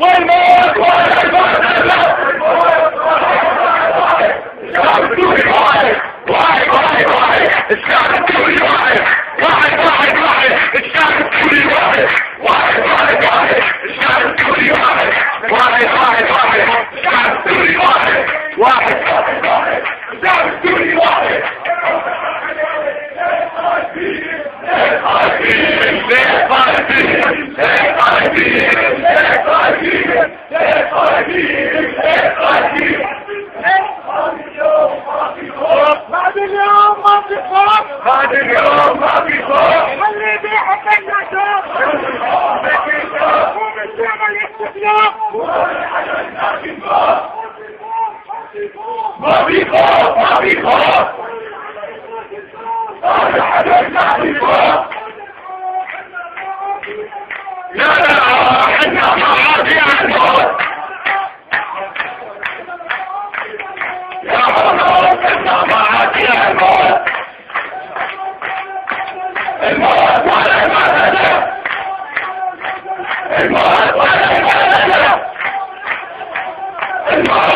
والموت ولا الموت الشعب السوري واحد واحد واحد واحد الشعب السوري واحد واحد واحد واحد الشعب السوري واحد واحد واحد واحد الشعب السوري واحد واحد واحد واحد الشعب السوري واحد واحد واحد واحد الشعب السوري واحد بعد اليوم ما في خوف بعد اليوم ما في خوف اللي بيحب النشاط ومسلم الاستسلام ما في خوف ما في خوف هذا حدث ما في خوف لا لا حنا معادي على الموت يا رب حنا معادي على الموت الموت ولا المعادة الموت ولا المعادة الموت